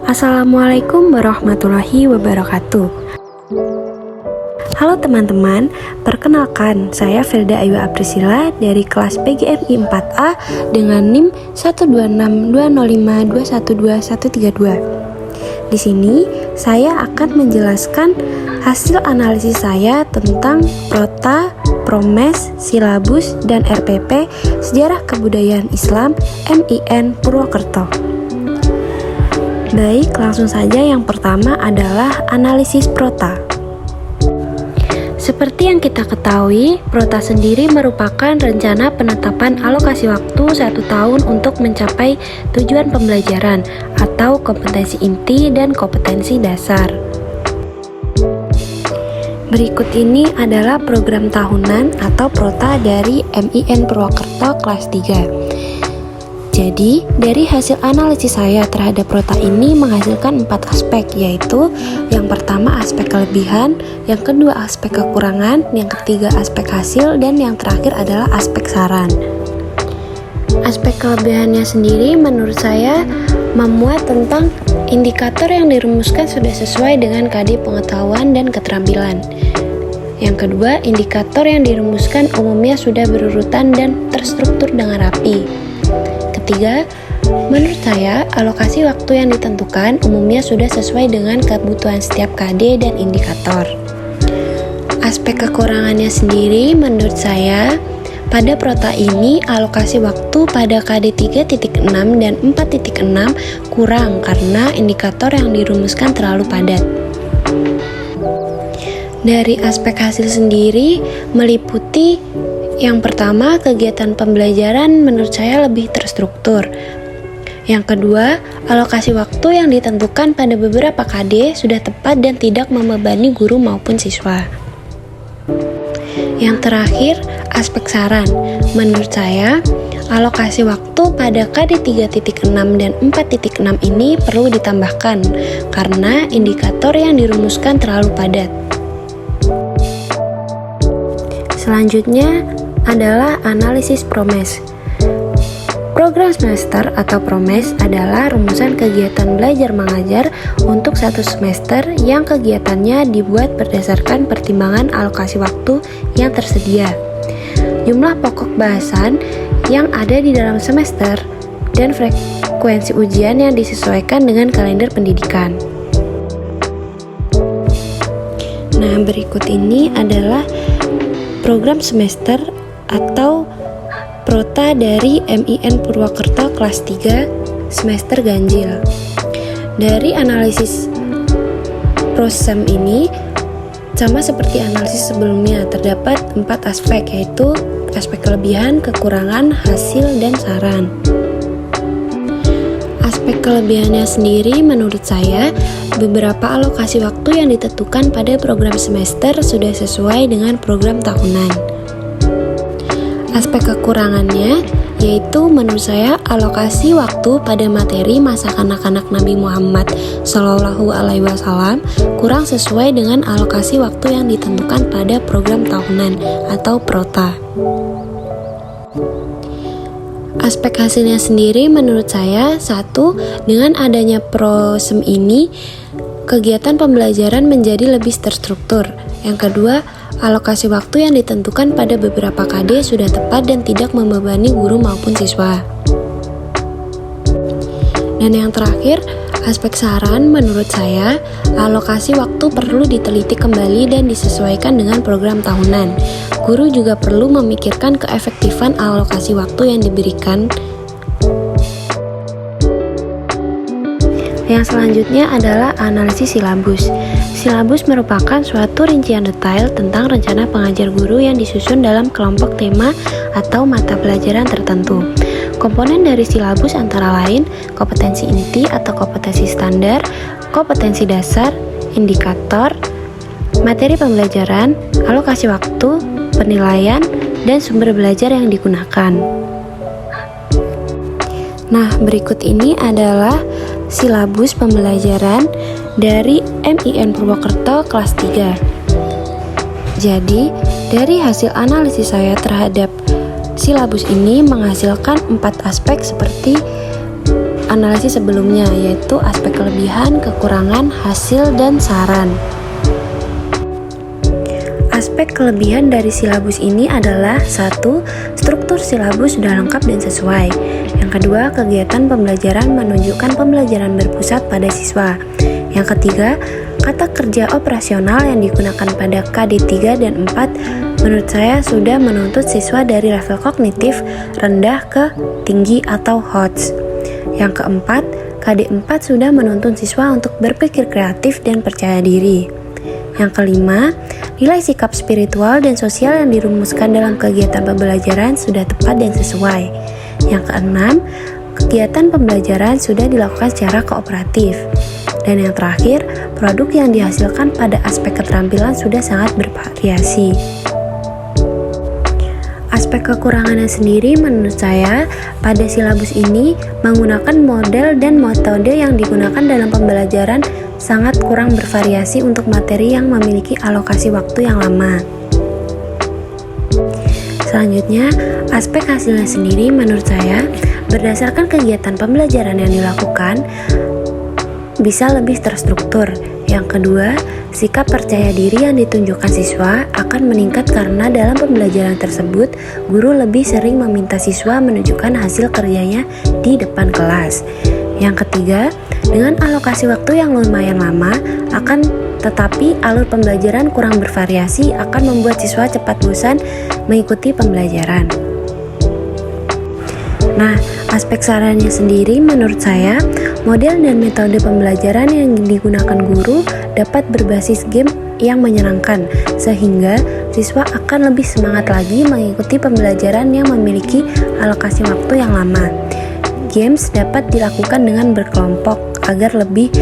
Assalamualaikum warahmatullahi wabarakatuh. Halo teman-teman, perkenalkan saya Felda Ayu Aprisila dari kelas PGMI 4A dengan NIM 1262052123132. Di sini saya akan menjelaskan hasil analisis saya tentang Prota, Promes, Silabus, dan RPP Sejarah Kebudayaan Islam MIN Purwokerto. Baik, langsung saja yang pertama adalah analisis Prota. Seperti yang kita ketahui, Prota sendiri merupakan rencana penetapan alokasi waktu 1 tahun untuk mencapai tujuan pembelajaran atau kompetensi inti dan kompetensi dasar. Berikut ini adalah program tahunan atau Prota dari MIN Purwokerto kelas 3. Jadi, dari hasil analisis saya terhadap Prota ini menghasilkan 4 aspek, yaitu yang pertama aspek kelebihan, yang kedua aspek kekurangan, yang ketiga aspek hasil, dan yang terakhir adalah aspek saran. Aspek kelebihannya sendiri menurut saya memuat tentang indikator yang dirumuskan sudah sesuai dengan KD pengetahuan dan keterampilan. Yang kedua, indikator yang dirumuskan umumnya sudah berurutan dan terstruktur dengan rapi. Ketiga, menurut saya alokasi waktu yang ditentukan umumnya sudah sesuai dengan kebutuhan setiap KD dan indikator. Aspek kekurangannya sendiri menurut saya pada Prota ini alokasi waktu pada KD 3.6 dan 4.6 kurang karena indikator yang dirumuskan terlalu padat. Dari aspek hasil sendiri meliputi yang pertama, kegiatan pembelajaran menurut saya lebih terstruktur. Yang kedua, alokasi waktu yang ditentukan pada beberapa KD sudah tepat dan tidak membebani guru maupun siswa. Yang terakhir, aspek saran. Menurut saya, alokasi waktu pada KD 3.6 dan 4.6 ini perlu ditambahkan karena indikator yang dirumuskan terlalu padat. Selanjutnya adalah analisis Promes. Program semester atau Promes adalah rumusan kegiatan belajar mengajar untuk 1 semester yang kegiatannya dibuat berdasarkan pertimbangan alokasi waktu yang tersedia, jumlah pokok bahasan yang ada di dalam semester, dan frekuensi ujian yang disesuaikan dengan kalender pendidikan. Nah, berikut ini adalah program semester atau Prota dari MIN Purwokerto kelas 3 semester ganjil. Dari analisis prosem ini sama seperti analisis sebelumnya, terdapat 4 aspek, yaitu aspek kelebihan, kekurangan, hasil, dan saran. Aspek kelebihannya sendiri menurut saya beberapa alokasi waktu yang ditentukan pada program semester sudah sesuai dengan program tahunan. Aspek kekurangannya yaitu menurut saya alokasi waktu pada materi masa kanak-kanak Nabi Muhammad Shallallahu Alaihi Wasallam kurang sesuai dengan alokasi waktu yang ditentukan pada program tahunan atau Prota. Aspek hasilnya sendiri menurut saya, satu, dengan adanya prosem ini kegiatan pembelajaran menjadi lebih terstruktur. Yang kedua, alokasi waktu yang ditentukan pada beberapa KD sudah tepat dan tidak membebani guru maupun siswa. Dan yang terakhir, aspek saran menurut saya, alokasi waktu perlu diteliti kembali dan disesuaikan dengan program tahunan. Guru juga perlu memikirkan keefektifan alokasi waktu yang diberikan. Yang selanjutnya adalah analisis silabus. Silabus merupakan suatu rincian detail tentang rencana pengajar guru yang disusun dalam kelompok tema atau mata pelajaran tertentu. Komponen dari silabus antara lain kompetensi inti atau kompetensi standar, kompetensi dasar, indikator, materi pembelajaran, alokasi waktu, penilaian, dan sumber belajar yang digunakan. Nah, berikut ini adalah silabus pembelajaran dari MIN Purwokerto kelas 3. Jadi, dari hasil analisis saya terhadap silabus ini menghasilkan 4 aspek seperti analisis sebelumnya, yaitu aspek kelebihan, kekurangan, hasil, dan saran. Aspek kelebihan dari silabus ini adalah: 1. Struktur silabus sudah lengkap dan sesuai. Yang kedua, kegiatan pembelajaran menunjukkan pembelajaran berpusat pada siswa. Yang ketiga, kata kerja operasional yang digunakan pada KD 3 dan 4 menurut saya sudah menuntut siswa dari level kognitif rendah ke tinggi atau HOTS. Yang keempat, KD 4 sudah menuntun siswa untuk berpikir kreatif dan percaya diri. Yang kelima, nilai sikap spiritual dan sosial yang dirumuskan dalam kegiatan pembelajaran sudah tepat dan sesuai. Yang keenam, kegiatan pembelajaran sudah dilakukan secara kooperatif. Dan yang terakhir, produk yang dihasilkan pada aspek keterampilan sudah sangat bervariasi. Aspek kekurangannya sendiri menurut saya pada silabus ini menggunakan model dan metode yang digunakan dalam pembelajaran sangat kurang bervariasi untuk materi yang memiliki alokasi waktu yang lama. Selanjutnya, aspek hasilnya sendiri menurut saya berdasarkan kegiatan pembelajaran yang dilakukan bisa lebih terstruktur. Yang kedua, sikap percaya diri yang ditunjukkan siswa akan meningkat karena dalam pembelajaran tersebut guru lebih sering meminta siswa menunjukkan hasil kerjanya di depan kelas. Yang ketiga, dengan alokasi waktu yang lumayan lama tetapi alur pembelajaran kurang bervariasi akan membuat siswa cepat bosan mengikuti pembelajaran. Nah, aspek sarannya sendiri menurut saya, model dan metode pembelajaran yang digunakan guru dapat berbasis game yang menyenangkan, sehingga siswa akan lebih semangat lagi mengikuti pembelajaran yang memiliki alokasi waktu yang lama. Games dapat dilakukan dengan berkelompok agar lebih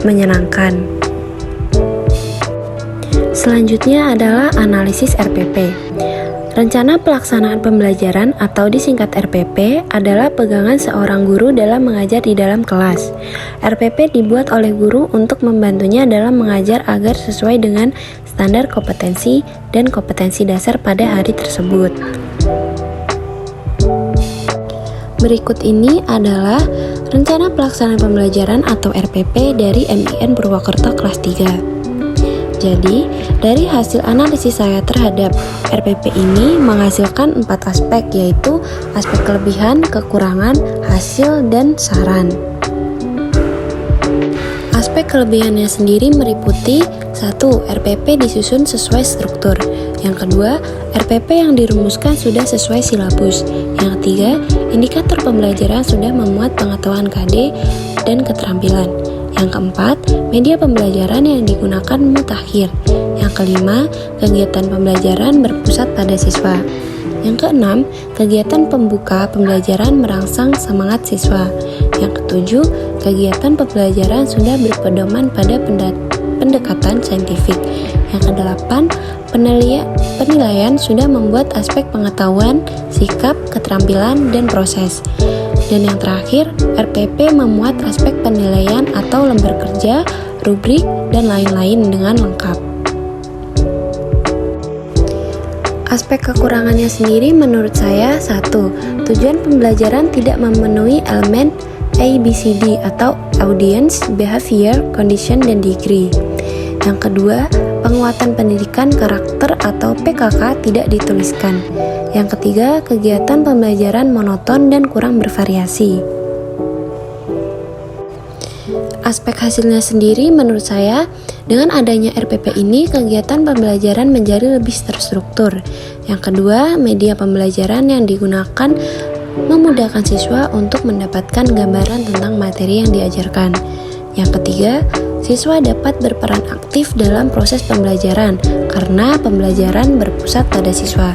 menyenangkan. Selanjutnya adalah analisis RPP. Rencana pelaksanaan pembelajaran atau disingkat RPP adalah pegangan seorang guru dalam mengajar di dalam kelas. RPP dibuat oleh guru untuk membantunya dalam mengajar agar sesuai dengan standar kompetensi dan kompetensi dasar pada hari tersebut. Berikut ini adalah rencana pelaksanaan pembelajaran atau RPP dari MIN Purwokerto kelas 3. Jadi, dari hasil analisis saya terhadap RPP ini menghasilkan 4 aspek, yaitu aspek kelebihan, kekurangan, hasil, dan saran. Aspek kelebihannya sendiri meliputi: 1. RPP disusun sesuai struktur. Yang kedua, RPP yang dirumuskan sudah sesuai silabus. Yang ketiga, indikator pembelajaran sudah memuat pengetahuan KD dan keterampilan. Yang keempat, media pembelajaran yang digunakan mutakhir. Yang kelima, kegiatan pembelajaran berpusat pada siswa. Yang keenam, kegiatan pembuka pembelajaran merangsang semangat siswa. Yang ketujuh, kegiatan pembelajaran sudah berpedoman pada pendekatan saintifik. Yang kedelapan, penilaian sudah membuat aspek pengetahuan, sikap, keterampilan, dan proses. Dan yang terakhir, RPP memuat aspek penilaian atau lembar kerja, rubrik, dan lain-lain dengan lengkap. Aspek kekurangannya sendiri menurut saya: 1. Tujuan pembelajaran tidak memenuhi elemen ABCD atau Audience, Behavior, Condition, dan Degree. Yang kedua, penguatan pendidikan karakter atau PKK tidak dituliskan. Yang ketiga, kegiatan pembelajaran monoton dan kurang bervariasi. Aspek hasilnya sendiri menurut saya, dengan adanya RPP ini kegiatan pembelajaran menjadi lebih terstruktur. Yang kedua, media pembelajaran yang digunakan memudahkan siswa untuk mendapatkan gambaran tentang materi yang diajarkan. Yang ketiga, siswa dapat berperan aktif dalam proses pembelajaran karena pembelajaran berpusat pada siswa.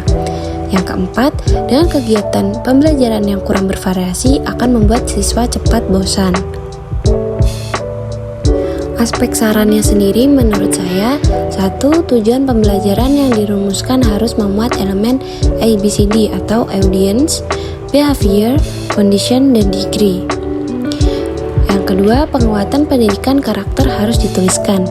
Yang keempat, dengan kegiatan pembelajaran yang kurang bervariasi akan membuat siswa cepat bosan. Aspek sarannya sendiri menurut saya: 1. Tujuan pembelajaran yang dirumuskan harus memuat elemen ABCD atau Audience, Behavior, Condition, dan Degree. Yang kedua, penguatan pendidikan karakter harus dituliskan.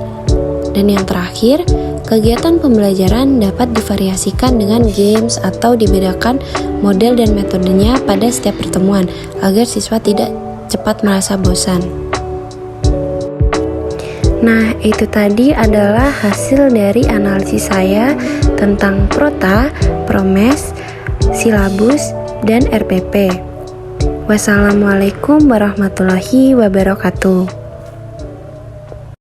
Dan yang terakhir, kegiatan pembelajaran dapat divariasikan dengan games atau dibedakan model dan metodenya pada setiap pertemuan agar siswa tidak cepat merasa bosan. Nah, itu tadi adalah hasil dari analisis saya tentang Prota, Promes, Silabus, dan RPP. Wassalamualaikum warahmatullahi wabarakatuh.